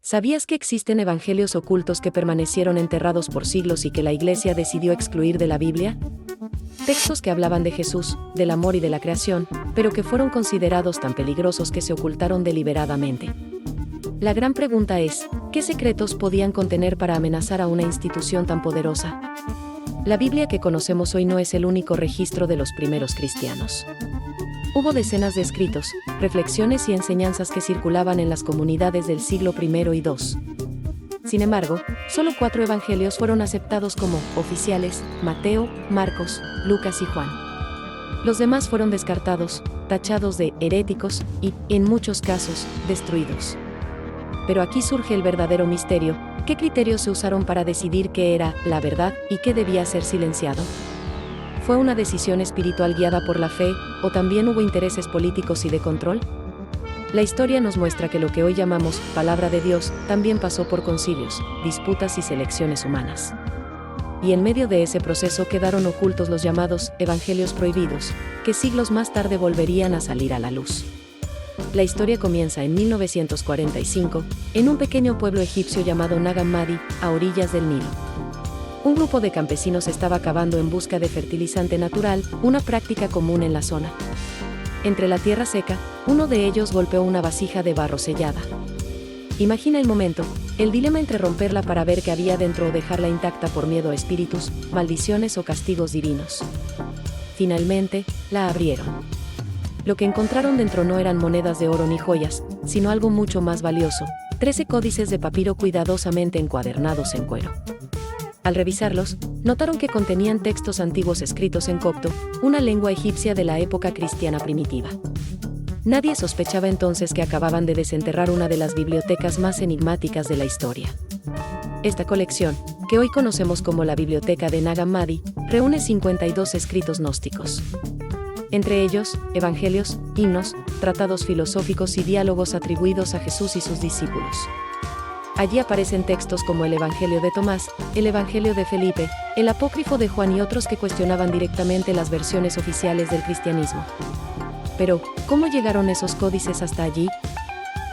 ¿Sabías que existen evangelios ocultos que permanecieron enterrados por siglos y que la Iglesia decidió excluir de la Biblia? Textos que hablaban de Jesús, del amor y de la creación, pero que fueron considerados tan peligrosos que se ocultaron deliberadamente. La gran pregunta es, ¿qué secretos podían contener para amenazar a una institución tan poderosa? La Biblia que conocemos hoy no es el único registro de los primeros cristianos. Hubo decenas de escritos, reflexiones y enseñanzas que circulaban en las comunidades del siglo I y II. Sin embargo, solo 4 evangelios fueron aceptados como oficiales: Mateo, Marcos, Lucas y Juan. Los demás fueron descartados, tachados de heréticos y, en muchos casos, destruidos. Pero aquí surge el verdadero misterio: ¿qué criterios se usaron para decidir qué era la verdad y qué debía ser silenciado? ¿Fue una decisión espiritual guiada por la fe, o también hubo intereses políticos y de control? La historia nos muestra que lo que hoy llamamos palabra de Dios también pasó por concilios, disputas y selecciones humanas. Y en medio de ese proceso quedaron ocultos los llamados evangelios prohibidos, que siglos más tarde volverían a salir a la luz. La historia comienza en 1945, en un pequeño pueblo egipcio llamado Nag Hammadi, a orillas del Nilo. Un grupo de campesinos estaba cavando en busca de fertilizante natural, una práctica común en la zona. Entre la tierra seca, uno de ellos golpeó una vasija de barro sellada. Imagina el momento, el dilema entre romperla para ver qué había dentro o dejarla intacta por miedo a espíritus, maldiciones o castigos divinos. Finalmente, la abrieron. Lo que encontraron dentro no eran monedas de oro ni joyas, sino algo mucho más valioso: 13 códices de papiro cuidadosamente encuadernados en cuero. Al revisarlos, notaron que contenían textos antiguos escritos en copto, una lengua egipcia de la época cristiana primitiva. Nadie sospechaba entonces que acababan de desenterrar una de las bibliotecas más enigmáticas de la historia. Esta colección, que hoy conocemos como la Biblioteca de Nag Hammadi, reúne 52 escritos gnósticos. Entre ellos, evangelios, himnos, tratados filosóficos y diálogos atribuidos a Jesús y sus discípulos. Allí aparecen textos como el Evangelio de Tomás, el Evangelio de Felipe, el Apócrifo de Juan y otros que cuestionaban directamente las versiones oficiales del cristianismo. Pero, ¿cómo llegaron esos códices hasta allí?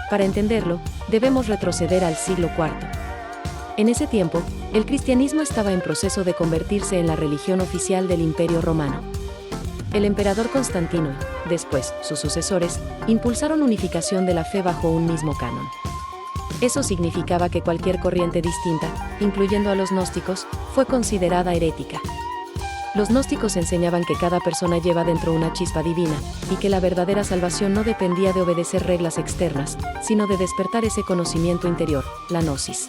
Para entenderlo, debemos retroceder al siglo IV. En ese tiempo, el cristianismo estaba en proceso de convertirse en la religión oficial del Imperio Romano. El emperador Constantino y, después, sus sucesores, impulsaron unificación de la fe bajo un mismo canon. Eso significaba que cualquier corriente distinta, incluyendo a los gnósticos, fue considerada herética. Los gnósticos enseñaban que cada persona lleva dentro una chispa divina, y que la verdadera salvación no dependía de obedecer reglas externas, sino de despertar ese conocimiento interior, la gnosis.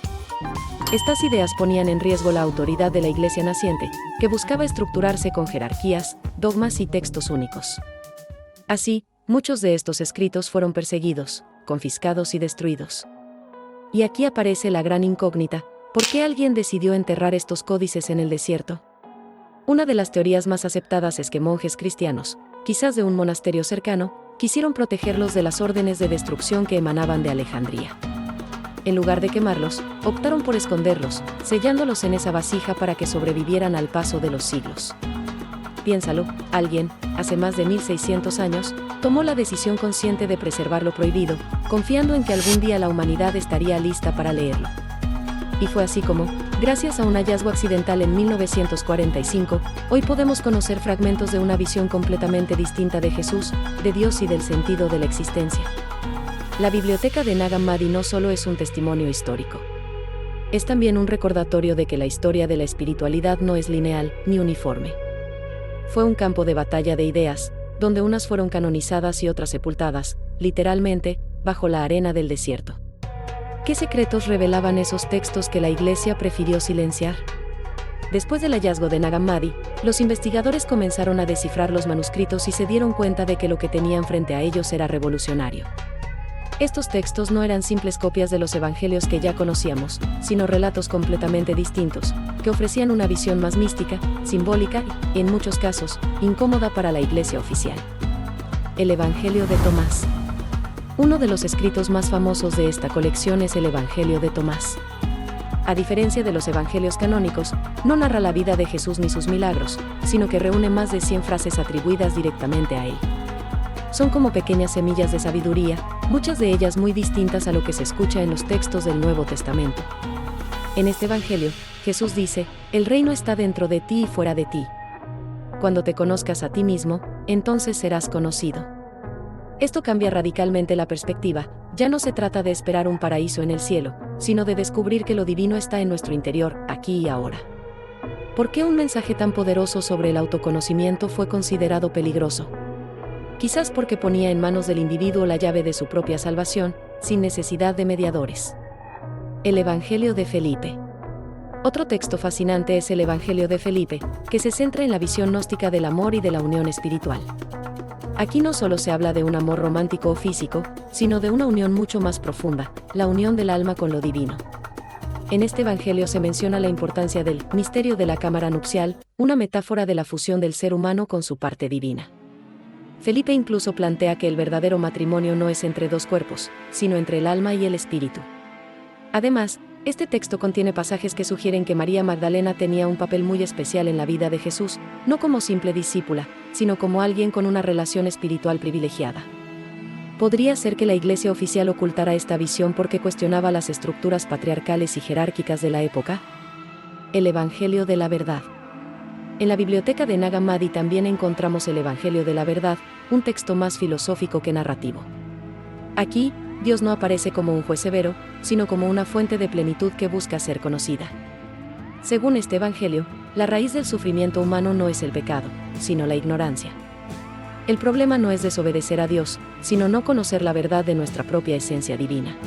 Estas ideas ponían en riesgo la autoridad de la Iglesia naciente, que buscaba estructurarse con jerarquías, dogmas y textos únicos. Así, muchos de estos escritos fueron perseguidos, confiscados y destruidos. Y aquí aparece la gran incógnita: ¿por qué alguien decidió enterrar estos códices en el desierto? Una de las teorías más aceptadas es que monjes cristianos, quizás de un monasterio cercano, quisieron protegerlos de las órdenes de destrucción que emanaban de Alejandría. En lugar de quemarlos, optaron por esconderlos, sellándolos en esa vasija para que sobrevivieran al paso de los siglos. Piénsalo, alguien, hace más de 1600 años, tomó la decisión consciente de preservar lo prohibido, confiando en que algún día la humanidad estaría lista para leerlo. Y fue así como, gracias a un hallazgo accidental en 1945, hoy podemos conocer fragmentos de una visión completamente distinta de Jesús, de Dios y del sentido de la existencia. La Biblioteca de Nag Hammadi no solo es un testimonio histórico. Es también un recordatorio de que la historia de la espiritualidad no es lineal ni uniforme. Fue un campo de batalla de ideas, donde unas fueron canonizadas y otras sepultadas, literalmente, bajo la arena del desierto. ¿Qué secretos revelaban esos textos que la Iglesia prefirió silenciar? Después del hallazgo de Nag Hammadi, los investigadores comenzaron a descifrar los manuscritos y se dieron cuenta de que lo que tenían frente a ellos era revolucionario. Estos textos no eran simples copias de los evangelios que ya conocíamos, sino relatos completamente distintos, que ofrecían una visión más mística, simbólica y, en muchos casos, incómoda para la Iglesia oficial. El Evangelio de Tomás. Uno de los escritos más famosos de esta colección es el Evangelio de Tomás. A diferencia de los evangelios canónicos, no narra la vida de Jesús ni sus milagros, sino que reúne más de 100 frases atribuidas directamente a él. son como pequeñas semillas de sabiduría, muchas de ellas muy distintas a lo que se escucha en los textos del Nuevo Testamento. En este Evangelio, Jesús dice, el reino está dentro de ti y fuera de ti. Cuando te conozcas a ti mismo, entonces serás conocido. Esto cambia radicalmente la perspectiva, ya no se trata de esperar un paraíso en el cielo, sino de descubrir que lo divino está en nuestro interior, aquí y ahora. ¿Por qué un mensaje tan poderoso sobre el autoconocimiento fue considerado peligroso? Quizás porque ponía en manos del individuo la llave de su propia salvación, sin necesidad de mediadores. El Evangelio de Felipe. Otro texto fascinante es el Evangelio de Felipe, que se centra en la visión gnóstica del amor y de la unión espiritual. Aquí no solo se habla de un amor romántico o físico, sino de una unión mucho más profunda, la unión del alma con lo divino. En este Evangelio se menciona la importancia del misterio de la cámara nupcial, una metáfora de la fusión del ser humano con su parte divina. Felipe incluso plantea que el verdadero matrimonio no es entre dos cuerpos, sino entre el alma y el espíritu. Además, este texto contiene pasajes que sugieren que María Magdalena tenía un papel muy especial en la vida de Jesús, no como simple discípula, sino como alguien con una relación espiritual privilegiada. ¿Podría ser que la Iglesia oficial ocultara esta visión porque cuestionaba las estructuras patriarcales y jerárquicas de la época? El Evangelio de la Verdad. En la biblioteca de Nag Hammadi también encontramos el Evangelio de la Verdad, un texto más filosófico que narrativo. Aquí, Dios no aparece como un juez severo, sino como una fuente de plenitud que busca ser conocida. Según este Evangelio, la raíz del sufrimiento humano no es el pecado, sino la ignorancia. El problema no es desobedecer a Dios, sino no conocer la verdad de nuestra propia esencia divina.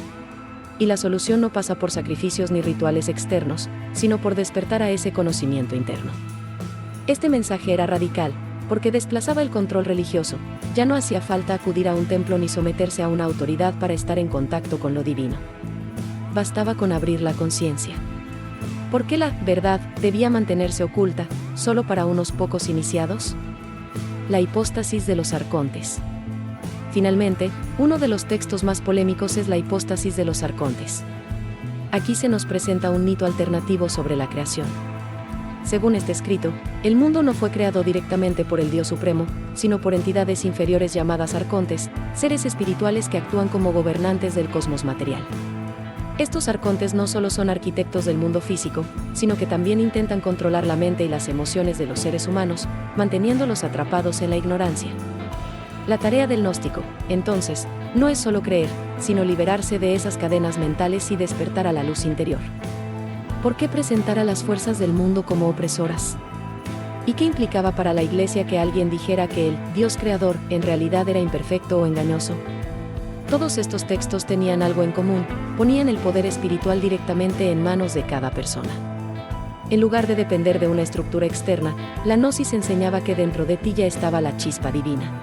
Y la solución no pasa por sacrificios ni rituales externos, sino por despertar a ese conocimiento interno. Este mensaje era radical, porque desplazaba el control religioso, ya no hacía falta acudir a un templo ni someterse a una autoridad para estar en contacto con lo divino. Bastaba con abrir la conciencia. ¿Por qué la verdad debía mantenerse oculta, solo para unos pocos iniciados? La hipóstasis de los arcontes. Finalmente, uno de los textos más polémicos es la hipóstasis de los arcontes. Aquí se nos presenta un mito alternativo sobre la creación. Según este escrito, el mundo no fue creado directamente por el Dios Supremo, sino por entidades inferiores llamadas arcontes, seres espirituales que actúan como gobernantes del cosmos material. Estos arcontes no solo son arquitectos del mundo físico, sino que también intentan controlar la mente y las emociones de los seres humanos, manteniéndolos atrapados en la ignorancia. La tarea del gnóstico, entonces, no es solo creer, sino liberarse de esas cadenas mentales y despertar a la luz interior. ¿Por qué presentar a las fuerzas del mundo como opresoras? ¿Y qué implicaba para la Iglesia que alguien dijera que el Dios creador en realidad era imperfecto o engañoso? Todos estos textos tenían algo en común, ponían el poder espiritual directamente en manos de cada persona. En lugar de depender de una estructura externa, la gnosis enseñaba que dentro de ti ya estaba la chispa divina.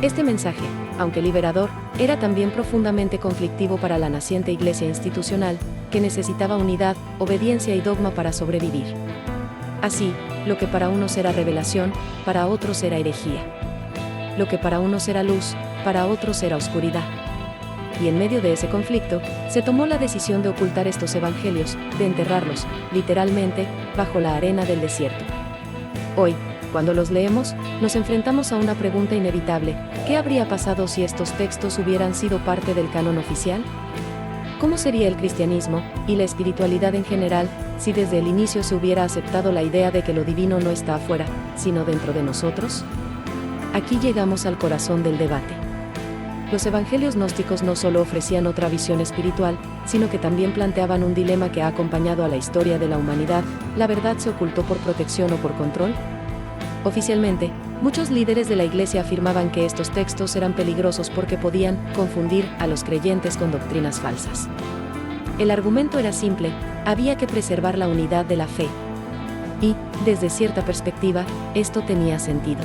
Este mensaje, aunque liberador, era también profundamente conflictivo para la naciente Iglesia institucional, que necesitaba unidad, obediencia y dogma para sobrevivir. Así, lo que para unos era revelación, para otros era herejía. Lo que para unos era luz, para otros era oscuridad. Y en medio de ese conflicto, se tomó la decisión de ocultar estos evangelios, de enterrarlos, literalmente, bajo la arena del desierto. Hoy, cuando los leemos, nos enfrentamos a una pregunta inevitable: ¿qué habría pasado si estos textos hubieran sido parte del canon oficial? ¿Cómo sería el cristianismo, y la espiritualidad en general, si desde el inicio se hubiera aceptado la idea de que lo divino no está afuera, sino dentro de nosotros? Aquí llegamos al corazón del debate. Los evangelios gnósticos no solo ofrecían otra visión espiritual, sino que también planteaban un dilema que ha acompañado a la historia de la humanidad: ¿la verdad se ocultó por protección o por control? Oficialmente, muchos líderes de la Iglesia afirmaban que estos textos eran peligrosos porque podían confundir a los creyentes con doctrinas falsas. El argumento era simple: había que preservar la unidad de la fe. Y, desde cierta perspectiva, esto tenía sentido.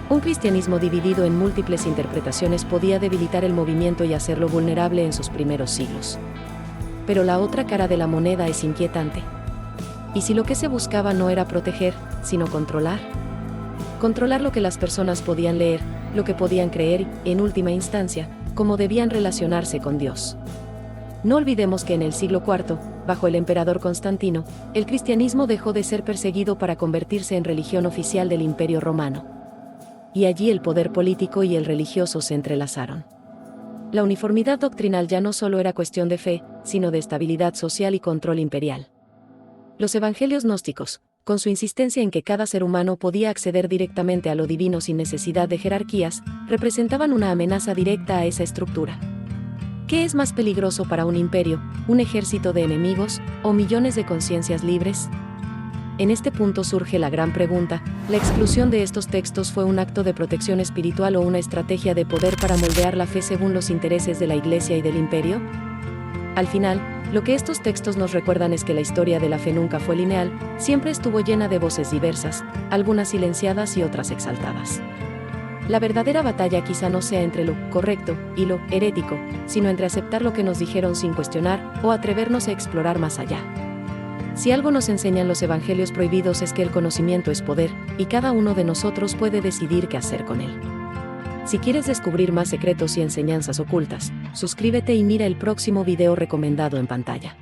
Un cristianismo dividido en múltiples interpretaciones podía debilitar el movimiento y hacerlo vulnerable en sus primeros siglos. Pero la otra cara de la moneda es inquietante. ¿Y si lo que se buscaba no era proteger, sino controlar? Controlar lo que las personas podían leer, lo que podían creer y, en última instancia, cómo debían relacionarse con Dios. No olvidemos que en el siglo IV, bajo el emperador Constantino, el cristianismo dejó de ser perseguido para convertirse en religión oficial del Imperio Romano. y allí el poder político y el religioso se entrelazaron. La uniformidad doctrinal ya no solo era cuestión de fe, sino de estabilidad social y control imperial. Los evangelios gnósticos, con su insistencia en que cada ser humano podía acceder directamente a lo divino sin necesidad de jerarquías, representaban una amenaza directa a esa estructura. ¿Qué es más peligroso para un imperio, un ejército de enemigos, o millones de conciencias libres? En este punto surge la gran pregunta: ¿la exclusión de estos textos fue un acto de protección espiritual o una estrategia de poder para moldear la fe según los intereses de la Iglesia y del imperio? Al final, lo que estos textos nos recuerdan es que la historia de la fe nunca fue lineal, siempre estuvo llena de voces diversas, algunas silenciadas y otras exaltadas. La verdadera batalla quizá no sea entre lo correcto y lo herético, sino entre aceptar lo que nos dijeron sin cuestionar o atrevernos a explorar más allá. Si algo nos enseñan los evangelios prohibidos es que el conocimiento es poder, y cada uno de nosotros puede decidir qué hacer con él. Si quieres descubrir más secretos y enseñanzas ocultas, suscríbete y mira el próximo video recomendado en pantalla.